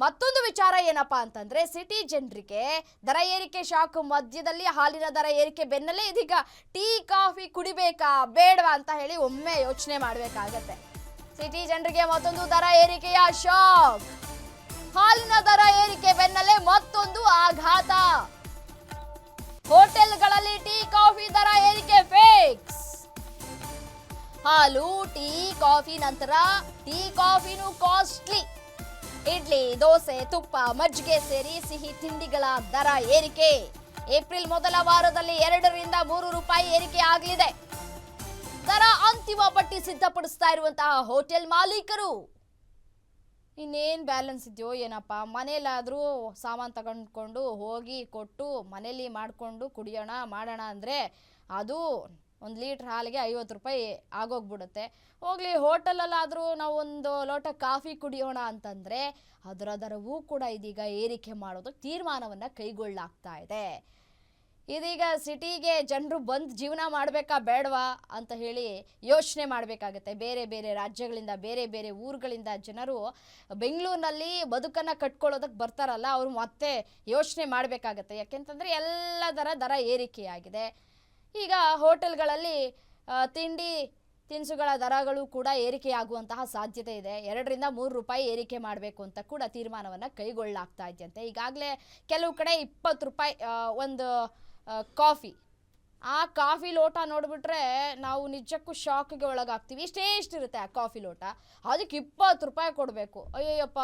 ಮತ್ತೊಂದು ವಿಚಾರ ಏನಪ್ಪಾ ಅಂತಂದ್ರೆ ಸಿಟಿ ಜನರಿಗೆ ದರ ಏರಿಕೆ ಶಾಕ್ ಮಧ್ಯದಲ್ಲಿ ಹಾಲಿನ ದರ ಏರಿಕೆ ಬೆನ್ನಲ್ಲೇ ಇದೀಗ ಟೀ ಕಾಫಿ ಕುಡಿಬೇಕಾ ಬೇಡವಾ ಅಂತ ಹೇಳಿ ಒಮ್ಮೆ ಯೋಚನೆ ಮಾಡಬೇಕಾಗತ್ತೆ. ಸಿಟಿ ಜನರಿಗೆ ಮತ್ತೊಂದು ದರ ಏರಿಕೆಯ ಶಾಕ್. ಹಾಲಿನ ದರ ಏರಿಕೆ ಬೆನ್ನಲ್ಲೇ ಮತ್ತೊಂದು ಆಘಾತ. ಹೋಟೆಲ್ಗಳಲ್ಲಿ ಟೀ ಕಾಫಿ ದರ ಏರಿಕೆ ಫಿಕ್ಸ್. ಹಾಲು ಟೀ ಕಾಫಿ ನಂತರ ಟೀ ಕಾಫಿನೂ ಕಾಸ್ಟ್ಲಿ. ಇಡ್ಲಿ ದೋಸೆ ತುಪ್ಪ ಮಜ್ಜಿಗೆ ಸೇರಿ ಸಿಹಿ ತಿಂಡಿಗಳ ದರ ಏರಿಕೆ. ಏಪ್ರಿಲ್ ಮೊದಲ ವಾರದಲ್ಲಿ 2 ರಿಂದ 3 ರೂಪಾಯಿ ಏರಿಕೆ ಆಗಲಿದೆ. ದರ ಅಂತಿಮ ಪಟ್ಟಿ ಸಿದ್ಧಪಡಿಸ್ತಾ ಇರುವಂತಹ ಹೋಟೆಲ್ ಮಾಲೀಕರು ಇನ್ನೇನ್ ಬ್ಯಾಲೆನ್ಸ್ ಇದೆಯೋ ಏನಪ್ಪ, ಮನೇಲಾದ್ರೂ ಸಾಮಾನು ತಗೊಂಡ್ಕೊಂಡು ಹೋಗಿ ಕೊಟ್ಟು ಮನೇಲಿ ಮಾಡ್ಕೊಂಡು ಕುಡಿಯೋಣ ಮಾಡೋಣ ಅಂದ್ರೆ ಅದು 1 ಲೀಟ್ರ್ ಹಾಲಿಗೆ 50 ರೂಪಾಯಿ ಆಗೋಗ್ಬಿಡುತ್ತೆ. ಹೋಗ್ಲಿ ಹೋಟೆಲಲ್ಲಾದರೂ ನಾವು ಒಂದು ಲೋಟ ಕಾಫಿ ಕುಡಿಯೋಣ ಅಂತಂದ್ರೆ ಅದರ ದರವೂ ಕೂಡ ಇದೀಗ ಏರಿಕೆ ಮಾಡೋದಕ್ಕೆ ತೀರ್ಮಾನವನ್ನ ಕೈಗೊಳ್ಳಲಾಗ್ತಾ ಇದೆ. ಇದೀಗ ಸಿಟಿಗೆ ಜನರು ಬಂದು ಜೀವನ ಮಾಡಬೇಕಾ ಬೇಡವಾ ಅಂತ ಹೇಳಿ ಯೋಚನೆ ಮಾಡಬೇಕಾಗತ್ತೆ. ಬೇರೆ ಬೇರೆ ರಾಜ್ಯಗಳಿಂದ ಬೇರೆ ಬೇರೆ ಊರುಗಳಿಂದ ಜನರು ಬೆಂಗಳೂರಿನಲ್ಲಿ ಬದುಕನ್ನು ಕಟ್ಕೊಳ್ಳೋದಕ್ಕೆ ಬರ್ತಾರಲ್ಲ, ಅವರು ಮತ್ತೆ ಯೋಚನೆ ಮಾಡಬೇಕಾಗತ್ತೆ. ಯಾಕೆಂತಂದರೆ ಎಲ್ಲದರ ದರ ಏರಿಕೆಯಾಗಿದೆ. ಈಗ ಹೋಟೆಲ್ಗಳಲ್ಲಿ ತಿಂಡಿ ತಿನಿಸುಗಳ ದರಗಳು ಕೂಡ ಏರಿಕೆಯಾಗುವಂತಹ ಸಾಧ್ಯತೆ ಇದೆ. 2 ರಿಂದ 3 ರೂಪಾಯಿ ಏರಿಕೆ ಮಾಡಬೇಕು ಅಂತ ಕೂಡ ತೀರ್ಮಾನವನ್ನು ಕೈಗೊಳ್ಳಲಾಗ್ತಾ ಇದೆಯಂತೆ. ಈಗಾಗಲೇ ಕೆಲವು ಕಡೆ 20 ರೂಪಾಯಿ ಒಂದು ಕಾಫಿ. ಆ ಕಾಫಿ ಲೋಟ ನೋಡಿಬಿಟ್ರೆ ನಾವು ನಿಜಕ್ಕೂ ಶಾಕ್ಗೆ ಒಳಗಾಗ್ತೀವಿ. ಇಷ್ಟೇಷ್ಟಿರುತ್ತೆ ಆ ಕಾಫಿ ಲೋಟ, ಅದಕ್ಕೆ 20 ರೂಪಾಯಿ ಕೊಡಬೇಕು. ಅಯ್ಯಯ್ಯಪ್ಪ,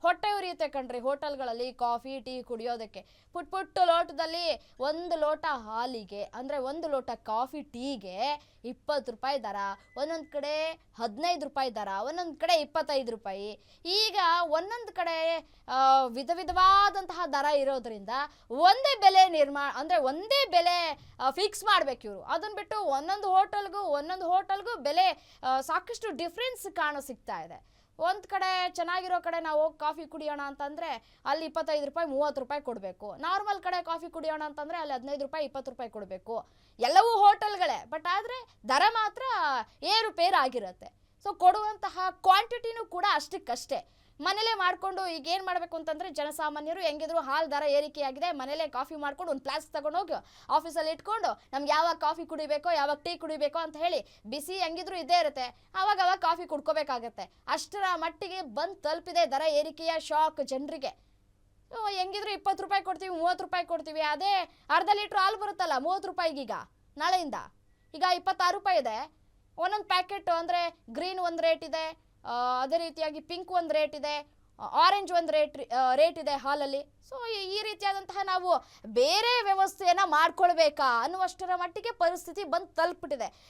ಹೊಟ್ಟೆ ಉರಿಯುತ್ತೆ ಕಣ್ರಿ ಹೋಟೆಲ್ಗಳಲ್ಲಿ ಕಾಫಿ ಟೀ ಕುಡಿಯೋದಕ್ಕೆ. ಪುಟ್ಟ ಲೋಟದಲ್ಲಿ 1 ಲೋಟ ಹಾಲಿಗೆ ಅಂದರೆ 1 ಲೋಟ ಕಾಫಿ ಟೀಗೆ 20 ರೂಪಾಯಿ ದರ, ಒಂದೊಂದು ಕಡೆ 15 ರೂಪಾಯಿ ದರ, ಒಂದೊಂದು ಕಡೆ 25 ರೂಪಾಯಿ. ಈಗ ಒಂದೊಂದು ಕಡೆ ವಿಧ ವಿಧವಾದಂತಹ ದರ ಇರೋದ್ರಿಂದ ಒಂದೇ ಬೆಲೆ ಒಂದೇ ಬೆಲೆ ಫಿಕ್ಸ್ ಮಾಡ್ಬೇಕು ಇವರು. ಅದನ್ನು ಬಿಟ್ಟು ಒಂದೊಂದು ಹೋಟೆಲ್ಗೂ ಬೆಲೆ ಸಾಕಷ್ಟು ಡಿಫ್ರೆನ್ಸ್ ಸಿಗ್ತಾ ಇದೆ. ಒಂದು ಕಡೆ ಚೆನ್ನಾಗಿರೋ ಕಡೆ ನಾವು ಹೋಗಿ ಕಾಫಿ ಕುಡಿಯೋಣ ಅಂತಂದರೆ ಅಲ್ಲಿ 25 ರೂಪಾಯಿ 30 ರೂಪಾಯಿ ಕೊಡಬೇಕು. ನಾರ್ಮಲ್ ಕಡೆ ಕಾಫಿ ಕುಡಿಯೋಣ ಅಂತಂದರೆ ಅಲ್ಲಿ 15 ರೂಪಾಯಿ 20 ರೂಪಾಯಿ ಕೊಡಬೇಕು. ಎಲ್ಲವೂ ಹೋಟೆಲ್ಗಳೇ, ಬಟ್ ಆದರೆ ದರ ಮಾತ್ರ ಏರುಪೇರು ಆಗಿರುತ್ತೆ. ಸೊ ಕೊಡುವಂತಹ ಕ್ವಾಂಟಿಟಿನೂ ಕೂಡ ಅಷ್ಟಕ್ಕಷ್ಟೇ. ಮನೇಲೇ ಮಾಡಿಕೊಂಡು ಈಗ ಏನು ಮಾಡಬೇಕು ಅಂತಂದರೆ ಜನಸಾಮಾನ್ಯರು ಹೆಂಗಿದ್ರು ಹಾಲು ದರ ಏರಿಕೆಯಾಗಿದೆ, ಮನೇಲೇ ಕಾಫಿ ಮಾಡ್ಕೊಂಡು ಒಂದು ಫ್ಲಾಸ್ಕ್ ತಗೊಂಡೋಗಿ ಆಫೀಸಲ್ಲಿ ಇಟ್ಕೊಂಡು ನಮ್ಗೆ ಯಾವಾಗ ಕಾಫಿ ಕುಡಿಬೇಕೋ ಯಾವಾಗ ಟೀ ಕುಡಿಬೇಕೋ ಅಂತ ಹೇಳಿ ಬಿಸಿ ಹೆಂಗಿದ್ರು ಇದ್ದೇ ಇರುತ್ತೆ, ಆವಾಗ ಕಾಫಿ ಕುಡ್ಕೋಬೇಕಾಗತ್ತೆ. ಅಷ್ಟರ ಮಟ್ಟಿಗೆ ಬಂದು ತಲುಪಿದೆ ದರ ಏರಿಕೆಯ ಶಾಕ್ ಜನರಿಗೆ. ಹೆಂಗಿದ್ರು 20 ರೂಪಾಯಿ ಕೊಡ್ತೀವಿ 30 ರೂಪಾಯಿ ಕೊಡ್ತೀವಿ, ಅದೇ ಅರ್ಧ ಲೀಟ್ರ್ ಹಾಲು ಬರುತ್ತಲ್ಲ 30 ರೂಪಾಯಿಗೀಗ ನಾಳೆಯಿಂದ ಈಗ 26 ರೂಪಾಯಿ ಇದೆ. ಒಂದೊಂದು ಪ್ಯಾಕೆಟ್ ಅಂದರೆ ಗ್ರೀನ್ ಒಂದು ರೇಟ್ ಇದೆ, ಅದೇ ರೀತಿಯಾಗಿ ಪಿಂಕ್ ಒಂದು ರೇಟ್ ಇದೆ, ಆರೆಂಜ್ ಒಂದು ರೇಟ್ ಇದೆ ಹಾಲಲ್ಲಿ. ಸೊ ಈ ರೀತಿಯಾದಂತಹ ನಾವು ಬೇರೆ ವ್ಯವಸ್ಥೆಯನ್ನು ಮಾಡ್ಕೊಳ್ಬೇಕಾ ಅನ್ನುವಷ್ಟರ ಮಟ್ಟಿಗೆ ಪರಿಸ್ಥಿತಿ ಬಂದು ತಲುಪಿಬಿಟ್ಟಿದೆ.